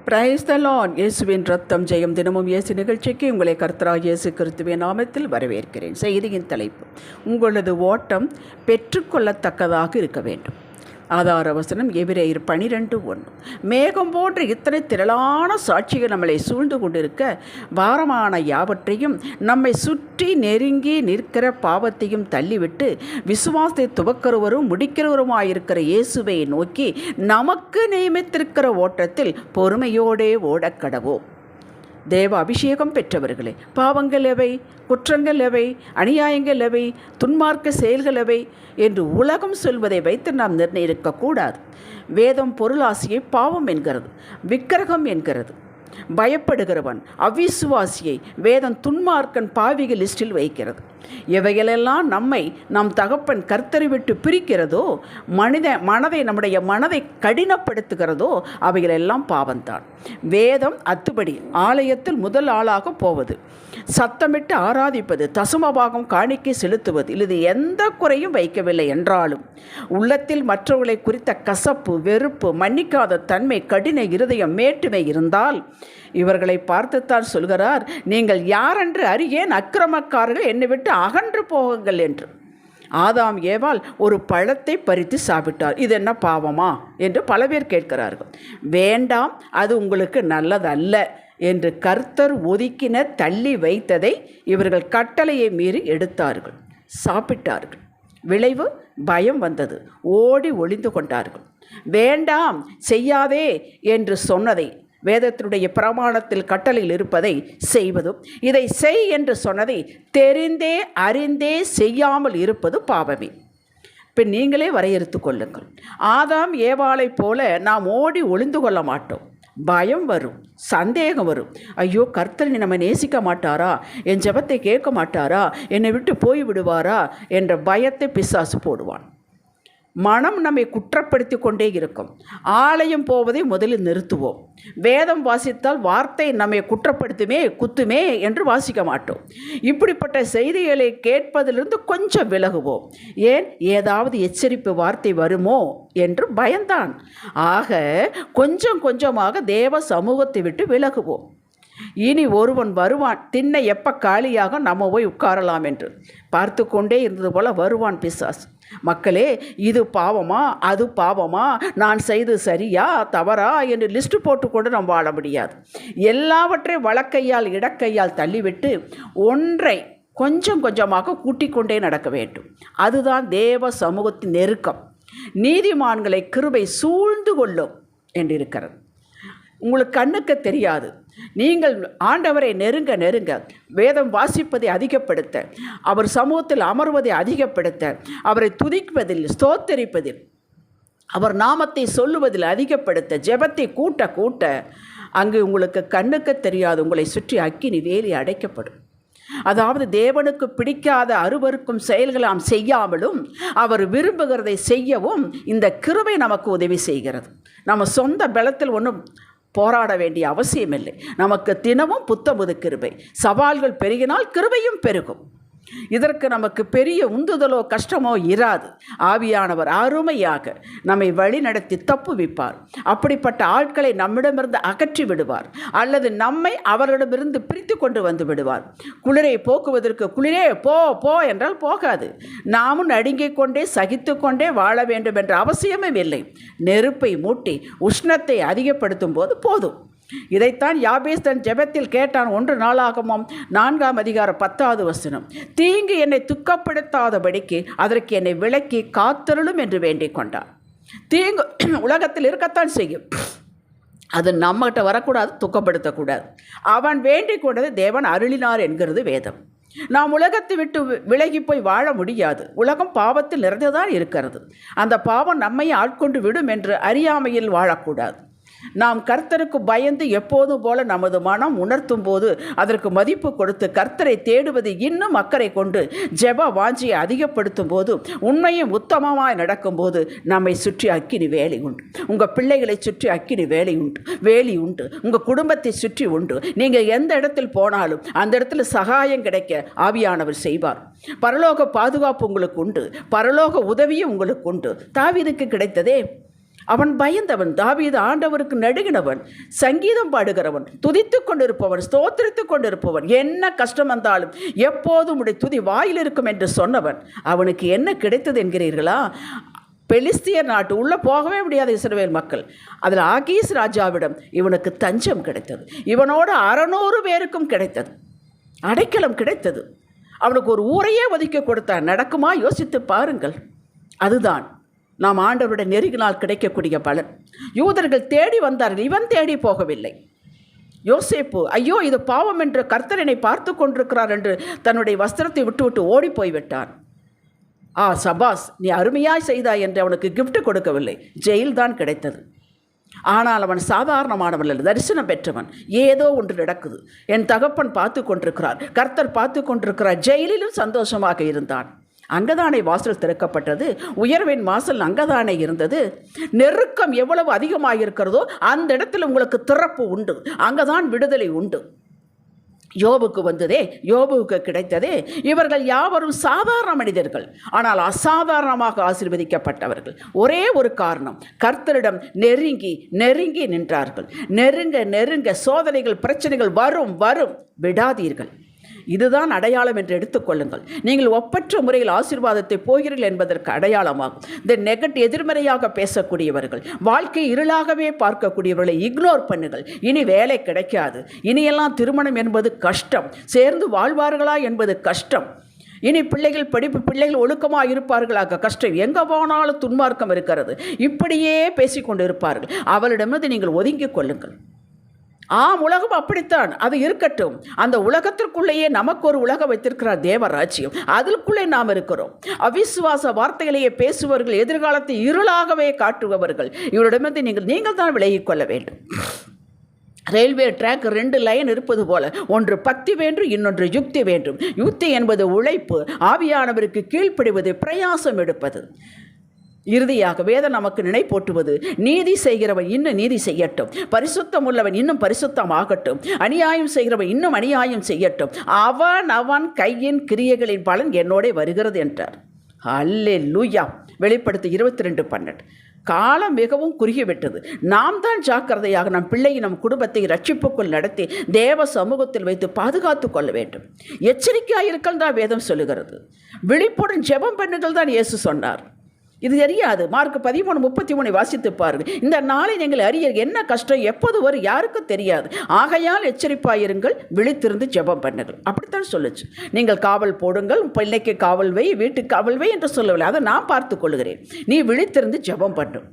Praise the Lord. இயேசுவின் ரத்தம் ஜெயம். தினமும் இயேசு நிகழ்ச்சிக்கு உங்களை கர்த்தராகிய இயேசு கிறிஸ்துவின் நாமத்தில் வரவேற்கிறேன். செய்தியின் தலைப்பு: உங்களது ஓட்டம் பெற்றுக்கொள்ளத்தக்கதாக இருக்க வேண்டும். ஆதார வசனம் எபிரேயர் 12:1. மேகம் போன்ற இத்தனை திரளான சாட்சிகள் நம்மளை சூழ்ந்து கொண்டிருக்க, பாரமான யாவற்றையும் நம்மை சுற்றி நெருங்கி நிற்கிற பாவத்தையும் தள்ளிவிட்டு விசுவாசத்தை துவக்கிறவரும் முடிக்கிறவருமாயிருக்கிற இயேசுவை நோக்கி நமக்கு நியமித்திருக்கிற ஓட்டத்தில் பொறுமையோடே ஓடக்கடவோம். தேவ அபிஷேகம் பெற்றவர்களே, பாவங்கள் எவை, குற்றங்கள் எவை, அநியாயங்கள் எவை, துன்மார்க்க செயல்கள் எவை என்று உலகம் சொல்வதை வைத்து நாம் நிர்ணயிக்கக்கூடாது. வேதம் பொருளாசியை பாவம் என்கிறது, விக்கிரகம் என்கிறது. பயப்படுகிறவன், அவிசுவாசியை வேதம் துன்மார்க்கன், பாவிகள் லிஸ்டில் வைக்கிறது. எவைகளெல்லாம் நம்மை நம் தகப்பன் கர்த்தரை விட்டு பிரிக்கிறதோ, நம்முடைய மனதை கடினப்படுத்துகிறதோ, அவைகளெல்லாம் பாவம்தான். வேதம் அத்துபடி ஆலயத்தில் முதல் ஆளாக போவது, சத்தமிட்டு ஆராதிப்பது, தசமபாகம் காணிக்கை செலுத்துவது, இது எந்த குறையும் வைக்கவில்லை என்றாலும் உள்ளத்தில் மற்றவர்களை குறித்த கசப்பு, வெறுப்பு, மன்னிக்காத தன்மை, கடின இருதயம், மேட்டுமை இருந்தால் இவர்களை பார்த்துத்தான் சொல்கிறார், நீங்கள் யாரென்று அறியேன், அக்கிரமக்காரர்கள் என்னை விட்டு அகன்று போகுங்கள் என்று. ஆதாம் ஏவாள் ஒரு பழத்தை பறித்து சாப்பிட்டார். இது என்ன பாவமா என்று பல பேர் கேட்கிறார்கள். வேண்டாம், அது உங்களுக்கு நல்லதல்ல என்று கர்த்தர் ஒதுக்கின தள்ளி வைத்ததை இவர்கள் கட்டளையை மீறி எடுத்தார்கள், சாப்பிட்டார்கள். விளைவு பயம் வந்தது, ஓடி ஒளிந்து கொண்டார்கள். வேண்டாம், செய்யாதே என்று சொன்னதை, வேதத்தினுடைய பிரமாணத்தில் கட்டளையில் இருப்பதை செய்வதும், இதை செய் என்று சொன்னதை தெரிந்தே அறிந்தே செய்யாமல் இருப்பது பாவமே. இப்போ நீங்களே வரையறுத்து கொள்ளுங்கள். ஆதாம் ஏவாளை போல நாம் ஓடி ஒளிந்து கொள்ள மாட்டோம். பயம் வரும், சந்தேகம் வரும். ஐயோ, கர்த்தர் நம்ம நேசிக்க மாட்டாரா, என் ஜெபத்தை கேட்க மாட்டாரா, என்னை விட்டு போய் விடுவாரா என்ற பயத்தை பிசாசு போடுவான். மனம் நம்மை குற்றப்படுத்தி கொண்டே இருக்கும். ஆலயம் போவதை முதலில் நிறுத்துவோம். வேதம் வாசித்தால் வார்த்தை நம்மை குற்றப்படுத்துமே, குத்துமே என்று வாசிக்க மாட்டோம். இப்படிப்பட்ட செய்திகளை கேட்பதிலிருந்து கொஞ்சம் விலகுவோம். ஏன், ஏதாவது எச்சரிப்பு வார்த்தை வருமோ என்று பயந்தான். ஆக கொஞ்சம் கொஞ்சமாக தேவ சமூகத்தை விட்டு விலகுவோம். இனி ஒருவன் வருவான், திண்ணை எப்போ காலியாக நம்ம போய் உட்காரலாம் என்று பார்த்து கொண்டே இருந்தது போல வருவான் பிசாசு. மக்களே, இது பாவமா, அது பாவமா, நான் செய்து சரியா தவறா என்று லிஸ்ட்டு போட்டுக்கொண்டு நாம் வாழ முடியாது. எல்லாவற்றையும் வலக்கையால் இடக்கையால் தள்ளிவிட்டு ஒன்றை கொஞ்சம் கொஞ்சமாக கூட்டிக்கொண்டே நடக்க வேண்டும். அதுதான் தேவ சமூகத்தின் நெருக்கம். நீதிமான்களை கிருபை சூழ்ந்து கொள்ளும் என்றிருக்கிறது. உங்களுக்கு கண்ணுக்கு தெரியாது. நீங்கள் ஆண்டவரை நெருங்க நெருங்க, வேதம் வாசிப்பதை அதிகப்படுத்த, அவர் சமூகத்தில் அமர்வதை அதிகப்படுத்த, அவரை துதிப்பதில், ஸ்தோத்தரிப்பதில், அவர் நாமத்தை சொல்லுவதில் அதிகப்படுத்த, ஜெபத்தை கூட்ட கூட்ட, அங்கு உங்களுக்கு கண்ணுக்கு தெரியாது உங்களை சுற்றி அக்கினி வேலி அடைக்கப்படும். அதாவது தேவனுக்கு பிடிக்காத அருவருக்கும் செயல்களை நாம் செய்யாமலும் அவர் விரும்புகிறதை செய்யவும் இந்த கிருபை நமக்கு உதவி செய்கிறது. நம்ம சொந்த பலத்தில் ஒன்றும் போராட வேண்டிய அவசியமில்லை. நமக்கு தினமும் புத்தமுது கிருபை. சவால்கள் பெருகினால் கிருபையும் பெருகும். இதற்கு நமக்கு பெரிய உந்துதலோ கஷ்டமோ இராது. ஆவியானவர் அருமையாக நம்மை வழி நடத்தி தப்புவிப்பார். அப்படிப்பட்ட ஆட்களை நம்மிடமிருந்து அகற்றி விடுவார், அல்லது நம்மை அவர்களிடமிருந்து பிரித்து கொண்டு வந்து விடுவார். குளிரை போக்குவதற்கு குளிரே போ போ என்றால் போகாது. நாமும் நடுங்கிக் கொண்டே சகித்து கொண்டே வாழ வேண்டும் என்ற அவசியமும் இல்லை. நெருப்பை மூட்டி உஷ்ணத்தை அதிகப்படுத்தும் போது போதும். இதைத்தான் யாபேஸ் தன் ஜெபத்தில் கேட்டான். 1 நாளாகமம் 4:10 தீங்கு என்னை துக்கப்படுத்தாதபடிக்கு அதற்கு என்னை விலக்கி காத்தருளும் என்று வேண்டிக் கொண்டான். தீங்கு உலகத்தில் இருக்கத்தான் செய்யும், அது நம்மகிட்ட வரக்கூடாது, துக்கப்படுத்தக்கூடாது. அவன் வேண்டிக் கொண்டது தேவன் அருளினார் என்கிறது வேதம். நாம் உலகத்தை விட்டு விலகி போய் வாழ முடியாது. உலகம் பாவத்தில் நிறைந்துதான் இருக்கிறது. அந்த பாவம் நம்மை ஆட்கொண்டு விடும் என்று அறியாமையில் வாழக்கூடாது. நாம் கர்த்தருக்கு பயந்து எப்போதும் போல நமது மனம் உணர்த்தும் போது அதற்கு மதிப்பு கொடுத்து கர்த்தரை தேடுவது இன்னும் அக்கறை கொண்டு ஜெப வாஞ்சியை அதிகப்படுத்தும் போது, உண்மையும் உத்தமமாய் நடக்கும்போது நம்மை சுற்றி அக்கினி வேலி உண்டு. உங்கள் பிள்ளைகளை சுற்றி அக்கினி வேலி உண்டு. உங்கள் குடும்பத்தை சுற்றி உண்டு. நீங்கள் எந்த இடத்தில் போனாலும் அந்த இடத்துல சகாயம் கிடைக்க ஆவியானவர் செய்வார். பரலோக பாதுகாப்பு உங்களுக்கு உண்டு. பரலோக உதவியும் உங்களுக்கு உண்டு. தாவீதுக்கு கிடைத்ததே. அவன் பயந்தவன். தாவீது ஆண்டவருக்கு நடுங்கினவன், சங்கீதம் பாடுகிறவன், துதித்து கொண்டிருப்பவன், ஸ்தோத்திரித்து கொண்டிருப்பவன், என்ன கஷ்டம் வந்தாலும் எப்போதும் உடைய துதி வாயில் இருக்கும் என்று சொன்னவன். அவனுக்கு என்ன கிடைத்தது என்கிறீர்களா? பெலிஸ்தியர் நாட்டு உள்ளே போகவே முடியாத இஸ்ரவேல் மக்கள், அதில் ஆகீஸ் ராஜாவிடம் இவனுக்கு தஞ்சம் கிடைத்தது. இவனோட 600 பேருக்கும் கிடைத்தது, அடைக்கலம் கிடைத்தது. அவனுக்கு ஒரு ஊரையே ஒதுக்கி கொடுத்தான். நடக்குமா? யோசித்து பாருங்கள். அதுதான் நாம் ஆண்டவருடைய நெருங்கினால் கிடைக்கக்கூடிய பலன். யூதர்கள் தேடி வந்தார்கள், இவன் தேடி போகவில்லை. யோசேப்பு, ஐயோ இது பாவம் என்று கர்த்தர் என்னை பார்த்து கொண்டிருக்கிறார் என்று தன்னுடைய வஸ்திரத்தை விட்டு ஓடி போய்விட்டான். சபாஸ், நீ அருமையாய் செய்தாய் என்று அவனுக்கு கிஃப்ட் கொடுக்கவில்லை, ஜெயில் தான் கிடைத்தது. ஆனால் அவன் சாதாரணமானவன் அல்ல, தரிசனம் பெற்றவன். ஏதோ ஒன்று நடக்குது, என் தகப்பன் பார்த்து கொண்டிருக்கிறார், கர்த்தர் பார்த்து கொண்டிருக்கிறார். ஜெயிலிலும் சந்தோஷமாக இருந்தான். அங்கதானே வாசல் திறக்கப்பட்டது, உயர்வின் வாசல் அங்கதானே இருந்தது. நெருக்கம் எவ்வளவு அதிகமாக இருக்கிறதோ அந்த இடத்துல உங்களுக்கு திறப்பு உண்டு, அங்கதான் விடுதலை உண்டு. யோபுக்கு வந்ததே, யோபுவுக்கு கிடைத்ததே. இவர்கள் யாவரும் சாதாரண மனிதர்கள், ஆனால் அசாதாரணமாக ஆசீர்வதிக்கப்பட்டவர்கள். ஒரே ஒரு காரணம், கர்த்தரிடம் நெருங்கி நெருங்கி நின்றார்கள். நெருங்க நெருங்க சோதனைகள் பிரச்சனைகள் வரும் வரும், விடாதீர்கள். இதுதான் அடையாளம் என்று எடுத்துக்கொள்ளுங்கள். நீங்கள் ஒப்பற்ற முறையில் ஆசீர்வாதத்தை போகிறீர்கள் என்பதற்கு அடையாளமாகும். இந்த எதிர்மறையாக பேசக்கூடியவர்கள், வாழ்க்கை இருளாகவே பார்க்கக்கூடியவர்களை இக்னோர் பண்ணுங்கள். இனி வேலை கிடைக்காது, இனியெல்லாம் திருமணம் என்பது கஷ்டம், சேர்ந்து வாழ்வார்களா என்பது கஷ்டம், இனி பிள்ளைகள் ஒழுக்கமாக இருப்பார்களாக கஷ்டம், எங்கே போனாலும் துன்மார்க்கம் இருக்கிறது, இப்படியே பேசிக்கொண்டு இருப்பார்கள். அவளிடமிருந்து நீங்கள் ஒதுங்கிக் கொள்ளுங்கள். உலகம் அப்படித்தான், அது இருக்கட்டும். அந்த உலகத்திற்குள்ளேயே நமக்கு ஒரு உலகம் வைத்திருக்கிறார், தேவராஜ்யம். அதற்குள்ளே நாம் இருக்கிறோம். அவிசுவாச வார்த்தைகளையே பேசுபவர்கள், எதிர்காலத்தை இருளாகவே காட்டுபவர்கள், இவரிடமிருந்து நீங்கள் தான் விலகிக் கொள்ள வேண்டும். ரயில்வே ட்ராக் 2 லைன் இருப்பது போல, ஒன்று பக்தி வேண்டும், இன்னொன்று யுக்தி வேண்டும். யுக்தி என்பது உழைப்பு, ஆவியானவருக்கு கீழ்ப்படிவது, பிரயாசம் எடுப்பது. இறுதியாக வேதம் நமக்கு நினைப்பூட்டுவது, நீதி செய்கிறவன் இன்னும் நீதி செய்யட்டும், பரிசுத்தம் உள்ளவன் இன்னும் பரிசுத்தம் ஆகட்டும், அநியாயம் செய்கிறவன் இன்னும் அநியாயம் செய்யட்டும், அவன் கையின் கிரியைகளின் பலன் என்னோட வருகிறது என்றார். அல்லேலூயா. வெளிப்படுத்து 22:12. காலம் மிகவும் குறுகிவிட்டது. நாம் தான் ஜாக்கிரதையாக நம் பிள்ளையை, நம் குடும்பத்தை ரட்சிப்புக்குள் நடத்தி தேவ சமூகத்தில் வைத்து பாதுகாத்து கொள்ள வேண்டும். எச்சரிக்கையாயிருக்கள் தான் வேதம் சொல்லுகிறது. விழிப்புடன் ஜெபம் பண்ணுங்கள் தான் இயேசு சொன்னார். இது தெரியாது. மார்க் 13:33 வாசித்து பாருங்கள். இந்த நாளை நீங்கள் அறிய, என்ன கஷ்டம் எப்போது வரும் யாருக்கும் தெரியாது, ஆகையால் எச்சரிப்பாயிருங்கள், விழித்திருந்து ஜெபம் பண்ணுங்கள். அப்படித்தான் சொல்லுச்சு. நீங்கள் காவல் போடுங்கள், பிள்ளைக்கு காவல் வை, வீட்டுக்கு காவல் வை என்று சொல்லவில்லை, அதை நான் பார்த்து கொள்கிறேன். நீ விழித்திருந்து ஜெபம் பண்ணும்.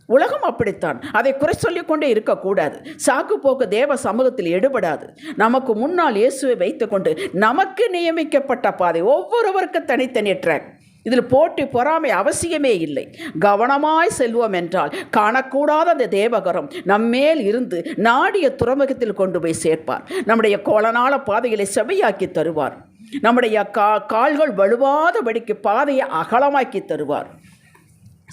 உலகம் அப்படித்தான், அதை குறை சொல்லிக்கொண்டே இருக்கக்கூடாது. சாக்கு போக்கு தேவ சமூகத்தில் எடுபடாது. நமக்கு முன்னால் இயேசுவை வைத்துக்கொண்டு நமக்கு நியமிக்கப்பட்ட பாதை, ஒவ்வொருவருக்கு தனித்தனி ட்ராக். இதில் போட்டி பொறாமை அவசியமே இல்லை. கவனமாய் செல்வோம் என்றால் காணக்கூடாத அந்த தேவகரம் நம்மேல் இருந்து நாடிய துறைமுகத்தில் கொண்டு போய் சேர்ப்பார். நம்முடைய கோலனால பாதைகளை செவையாக்கி தருவார். நம்முடைய கால்கள் வலுவாதபடிக்கு பாதையை அகலமாக்கி தருவார்.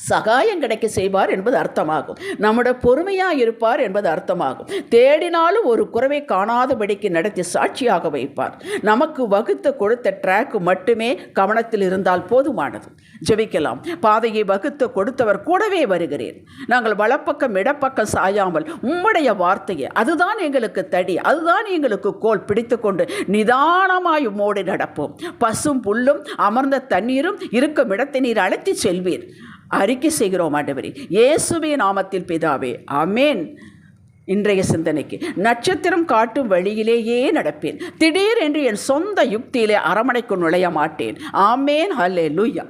சகாயம் கிடைக்க செய்வார் என்பது அர்த்தமாகும். நம்முடைய பொறுமையாக இருப்பார் என்பது அர்த்தமாகும். தேடினாலும் ஒரு குறைவை காணாதபடிக்கு நடத்தி சாட்சியாக வைப்பார். நமக்கு வகுத்து கொடுத்த ட்ராக் மட்டுமே கவனத்தில் இருந்தால் போதுமானது. ஜெபிக்கலாம். பாதையை வகுத்து கொடுத்தவர் கூடவே வருகிறேன். நாங்கள் வலப்பக்கம் இடப்பக்கம் சாயாமல் உம்முடைய வார்த்தையை, அதுதான் எங்களுக்கு தடி, அதுதான் எங்களுக்கு கோல், பிடித்து கொண்டு நிதானமாய் உம்மோடு நடப்போம். பசும் புல்லும் அமர்ந்த தண்ணீரும் இருக்கும் இடத்தை நீர் அழைத்து செல்வீர். அறிக்கை செய்கிறோம் ஆண்டவரே, இயேசுவின் நாமத்தில் பிதாவே, ஆமேன். இன்றைய சிந்தனைக்கு, நட்சத்திரம் காட்டும் வழியிலேயே நடப்பேன், திடீர் என்று என் சொந்த யுக்தியிலே அரமனைக்குள் நுழைய மாட்டேன். ஆமேன். ஹல்லேலூயா.